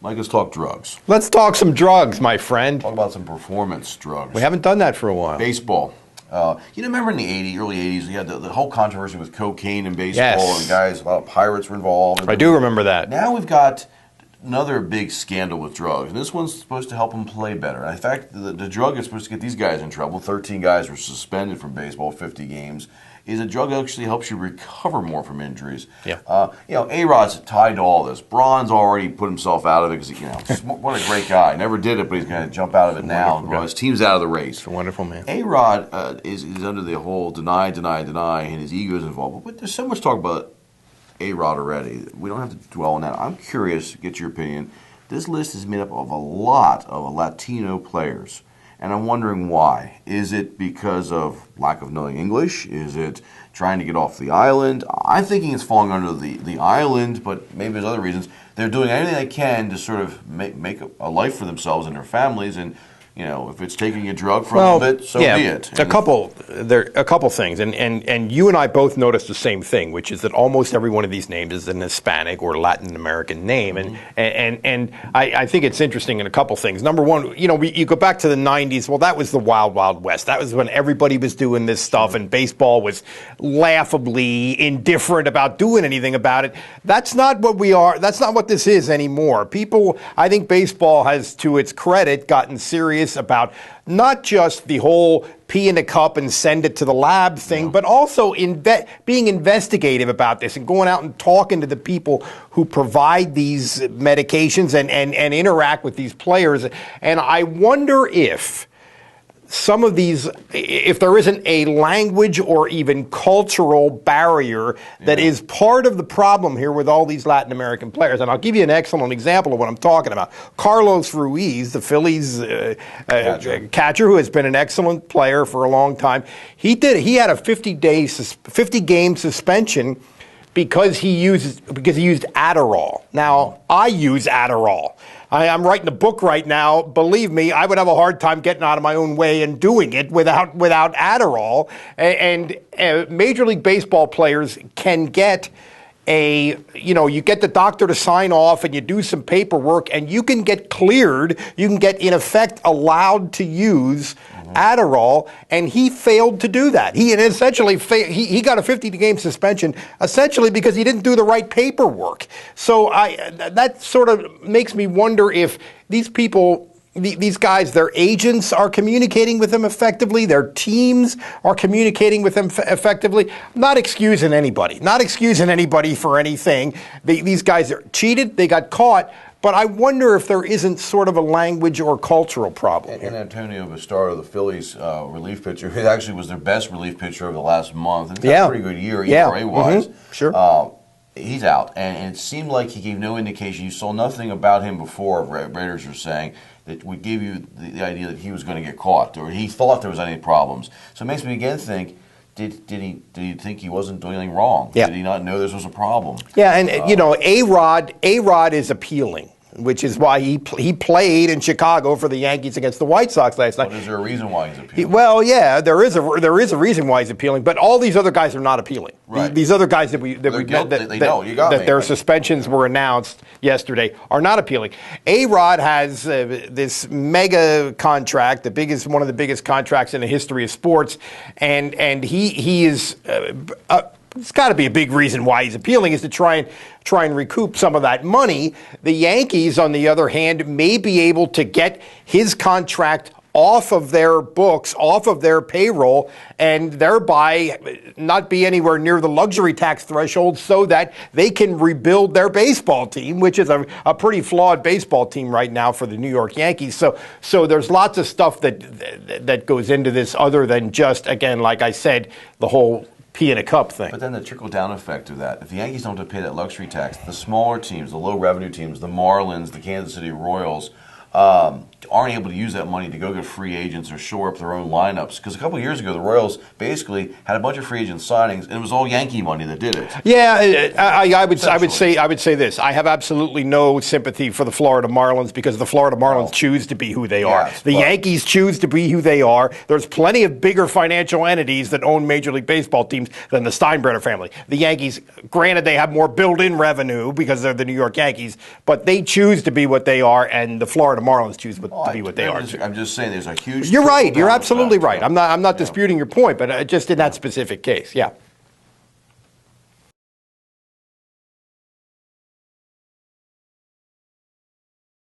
Mike, let's talk drugs. Let's talk some drugs, my friend. Talk about some performance drugs. We haven't done that for a while. Baseball. Remember in the early 80s, we had the whole controversy with cocaine in baseball, Yes. and guys, a lot of pirates were involved. I do remember that. Now we've got another big scandal with drugs, and this one's supposed to help them play better. And in fact, the drug that's supposed to get these guys in trouble, 13 guys were suspended from baseball, 50 games, is a drug that actually helps you recover more from injuries. Yeah. A-Rod's tied to all this. Braun's already put himself out of it because, what a great guy. Never did it, but he's going to jump out of it now. Well, his team's out of the race. He's a wonderful man. A-Rod is under the whole deny, and his ego is involved. But there's so much talk about A-Rod already. We don't have to dwell on that. I'm curious to get your opinion. This list is made up of a lot of Latino players. And I'm wondering why. Is it because of lack of knowing English? Is it trying to get off the island? I'm thinking it's falling under the island, but maybe there's other reasons. They're doing everything they can to sort of make a life for themselves and their families. And, if it's taking a drug for a little bit, so be it. A couple things. And you and I both noticed the same thing, which is that almost every one of these names is an Hispanic or Latin American name. And I think it's interesting in a couple things. Number one, you go back to the 90s. Well, that was the Wild Wild West. That was when everybody was doing this stuff and baseball was laughably indifferent about doing anything about it. That's not what we are. That's not what this is anymore. I think baseball has, to its credit, gotten serious about not just the whole pee in a cup and send it to the lab thing, but also being investigative about this and going out and talking to the people who provide these medications and interact with these players. And I wonder if some of these, if there isn't a language or even cultural barrier that is part of the problem here with all these Latin American players. And I'll give you an excellent example of what I'm talking about. Carlos Ruiz, the Phillies catcher who has been an excellent player for a long time, he had a 50-game suspension because he used Adderall. Now, I use Adderall. I'm writing a book right now. Believe me, I would have a hard time getting out of my own way and doing it without Adderall. And Major League Baseball players can get you get the doctor to sign off and you do some paperwork and you can get cleared. You can get, in effect, allowed to use Adderall, and he failed to do that. He got a 50-game suspension essentially because he didn't do the right paperwork. So that sort of makes me wonder if these people, these guys, their agents are communicating with them effectively, their teams are communicating with them effectively. Not excusing anybody for anything. These guys are cheated, they got caught. But I wonder if there isn't sort of a language or cultural problem. And Antonio Bastardo, the Phillies relief pitcher, who actually was their best relief pitcher over the last month. He's had a pretty good year, ERA-wise. Sure. He's out. And it seemed like he gave no indication. You saw nothing about him before, Raiders were saying, that would give you the idea that he was going to get caught or he thought there was any problems. So it makes me again think, did he think he wasn't doing anything wrong? Yeah. Did he not know this was a problem? Yeah, and A-Rod is appealing, which is why he played in Chicago for the Yankees against the White Sox last night. But is there a reason why he's appealing? Well, yeah, there is a reason why he's appealing, but all these other guys are not appealing. Right. These other guys that their suspensions were announced yesterday are not appealing. A-Rod has this mega contract, one of the biggest contracts in the history of sports, and he is. It's got to be a big reason why he's appealing is to try and recoup some of that money. The Yankees, on the other hand, may be able to get his contract off of their books, off of their payroll, and thereby not be anywhere near the luxury tax threshold so that they can rebuild their baseball team, which is a pretty flawed baseball team right now for the New York Yankees. So there's lots of stuff that goes into this other than just, again, like I said, the whole pee in a cup thing. But then the trickle-down effect of that, if the Yankees don't have to pay that luxury tax, the smaller teams, the low-revenue teams, the Marlins, the Kansas City Royals, aren't able to use that money to go get free agents or shore up their own lineups. Because a couple of years ago, the Royals basically had a bunch of free agent signings, and it was all Yankee money that did it. Yeah, I would say this. I have absolutely no sympathy for the Florida Marlins because the Florida Marlins choose to be who they are. Yes, The Yankees choose to be who they are. There's plenty of bigger financial entities that own Major League Baseball teams than the Steinbrenner family. The Yankees, granted, they have more built-in revenue because they're the New York Yankees, but they choose to be what they are, and the Florida Marlins choose to be what they are. I'm just saying there's a huge... You're right. You're absolutely right. I'm not disputing your point, but just in that specific case, yeah.